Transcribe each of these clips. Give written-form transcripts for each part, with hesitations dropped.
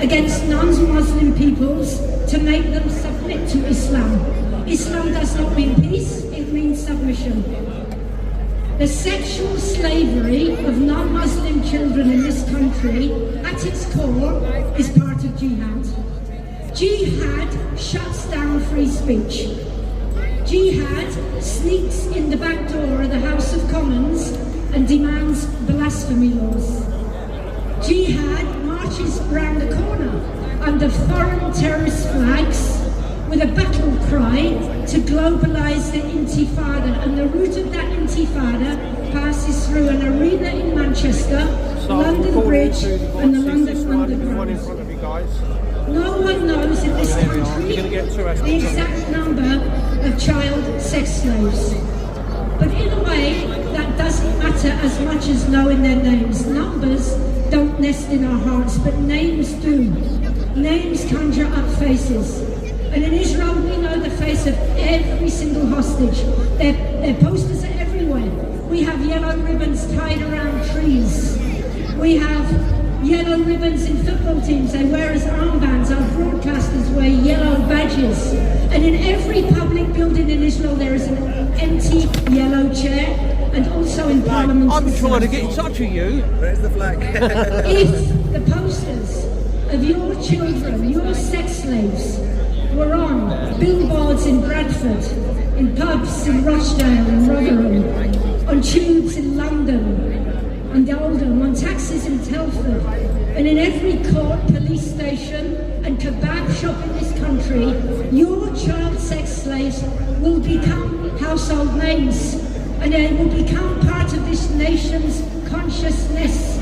against non-Muslim peoples to make them submit to Islam. Islam does not mean peace, it means submission. The sexual slavery of non-Muslim children in this country, at its core, is part of jihad. Jihad shuts down free speech. Jihad sneaks in the back door of the House of Commons and demands blasphemy laws. Jihad marches round the corner under foreign terrorist flags with a battle cry to globalise the Intifada, and the route of that Intifada passes through an arena in Manchester, London Bridge and the London Underground. No one knows in this country the exact number of child sex slaves. But in a way, that doesn't matter as much as knowing their names. Numbers don't nest in our hearts, but names do. Names conjure up faces. And in Israel, we know the face of every single hostage. Their posters are everywhere. We have yellow ribbons tied around trees. We have yellow ribbons in football teams. They wear as armbands. Our broadcasters wear yellow badges. And in every public building in Israel, there is an empty yellow chair. And also in Parliament. I'm trying to get in touch with you. Where's the flag? If the posters of your children, your sex slaves, were on billboards in Bradford, in pubs in Rochdale and Rotherham, on tubes in London and Oldham, on taxis in Telford, and in every court, police station and kebab shop in this country, your child sex slaves will become household names, and they will become part of this nation's consciousness.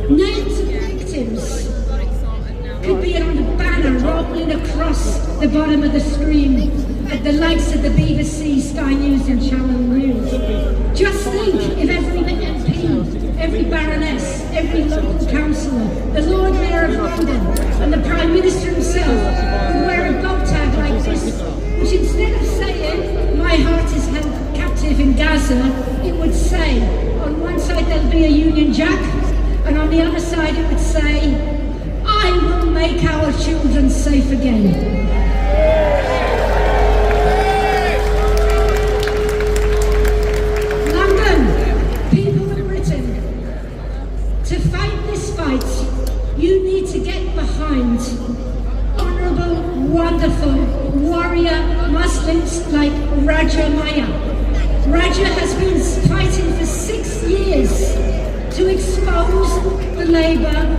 Names of victims could be on a banner rolling across the bottom of the screen at the likes of the BBC, Sky News and Channel News. Just think if every MP, every baroness, every local councillor, the Lord Mayor of London and the Prime Minister himself would wear a dog tag like this, which instead of saying, "My heart is held captive in Gaza," it would say, on one side there'll be a Union Jack, and on the other side it would say, "I will make our children safe again." London, people of Britain, to fight this fight, you need to get behind honourable, wonderful, warrior Muslims like Raja Maya. Raja has been fighting for 6 years to expose the Labour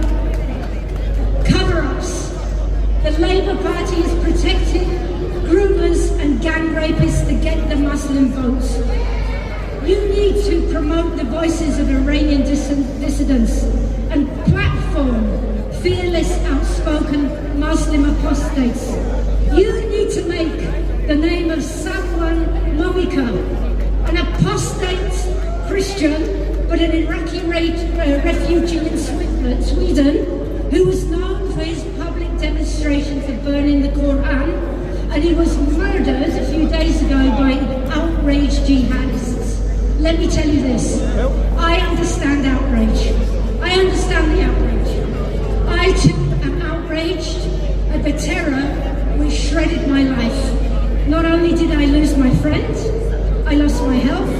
cover-ups. The Labour Party is protecting groomers and gang rapists to get the Muslim votes. You need to promote the voices of Iranian dissidents and platform fearless, outspoken Muslim apostates. You need to make the name of Salwan Momika, an apostate Christian, but an Iraqi refugee in Sweden, who was known for his public demonstration for burning the Quran, and he was murdered a few days ago by outraged jihadists. Let me tell you this, I understand outrage. I understand the outrage. I too am outraged at the terror which shredded my life. Not only did I lose my friend, I lost my health,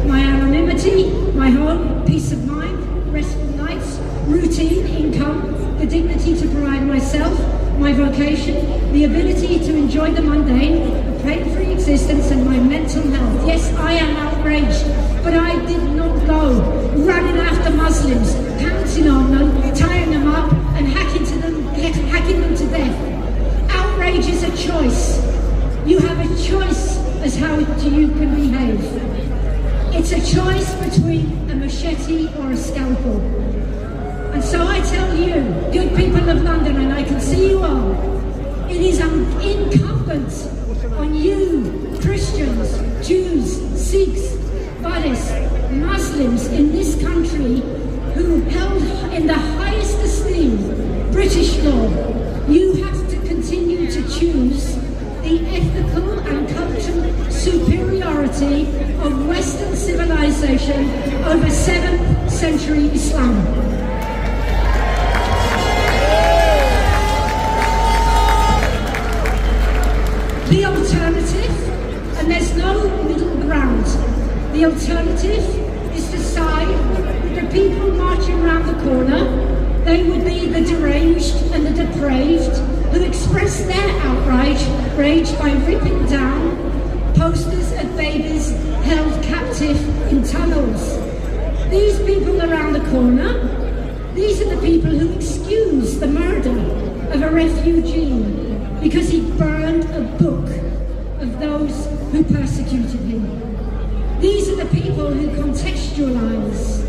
my anonymity, my home, peace of mind, restful nights, routine, income, the dignity to provide myself, my vocation, the ability to enjoy the mundane, a pain-free existence, and my mental health. Yes, I am outraged, but I did not go running after Muslims, pouncing on them, tying them up, and hacking them to death. Outrage is a choice. You have a choice as how you can behave. It's a choice between a machete or a scalpel. And so I tell you, good people of London, and I can see you all, it is incumbent on you, Christians, Jews, Sikhs, Buddhists, Muslims in this country who held in the highest esteem British law. You have to continue to choose the ethical and cultural superiority of Western civilization over 7th century Islam. expressed their outrage by ripping down posters of babies held captive in tunnels. These people around the corner, these are the people who excused the murder of a refugee because he burned a book of those who persecuted him. These are the people who contextualize,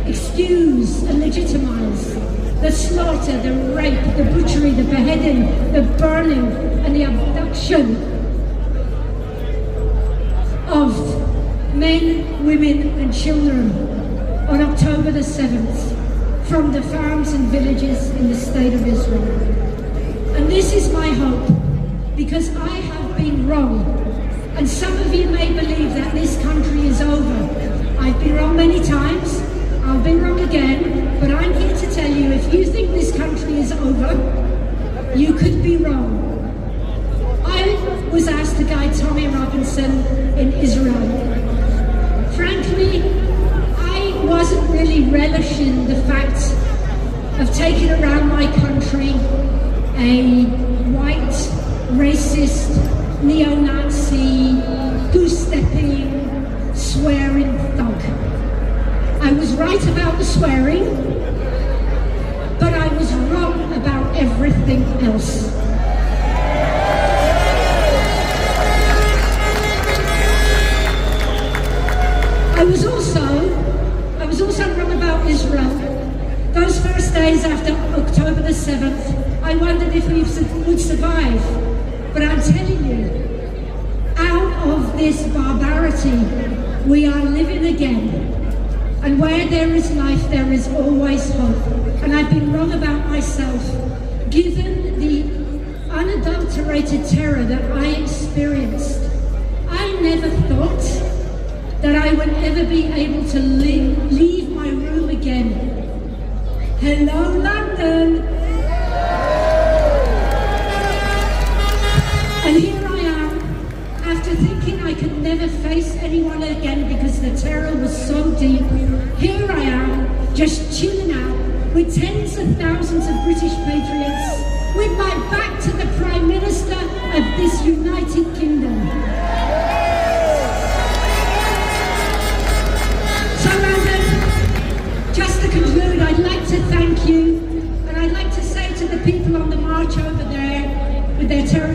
excuse and legitimize the slaughter, the rape, the butchery, the beheading, the burning and the abduction of men, women and children on October the 7th from the farms and villages in the state of Israel. And this is my hope, because I have been wrong. And some of you may believe that this country is over. I've been wrong many times, I'll be wrong again, but I'm here to tell you, if you think this country is over, you could be wrong. I was asked to guide Tommy Robinson in Israel. Frankly, I wasn't really relishing the fact of taking around my country a white, racist, neo-Nazi, goose-stepping, swearing thug. I was right about the swearing, but I was wrong about everything else. I was also wrong about Israel. Those first days after October the 7th, I wondered if we would survive. But I'm telling you, out of this barbarity, we are living again. And where there is life, there is always hope. And I've been wrong about myself. Given the unadulterated terror that I experienced, I never thought that I would ever be able to leave my room again. Hello, London! And here I am, after thinking I could never face anyone again because the terror was so deep. Here I am, just chilling out with tens of thousands of British patriots, with my back to the Prime Minister of this United Kingdom. So, London, just to conclude, I'd like to thank you, and I'd like to say to the people on the march over there with their terrorist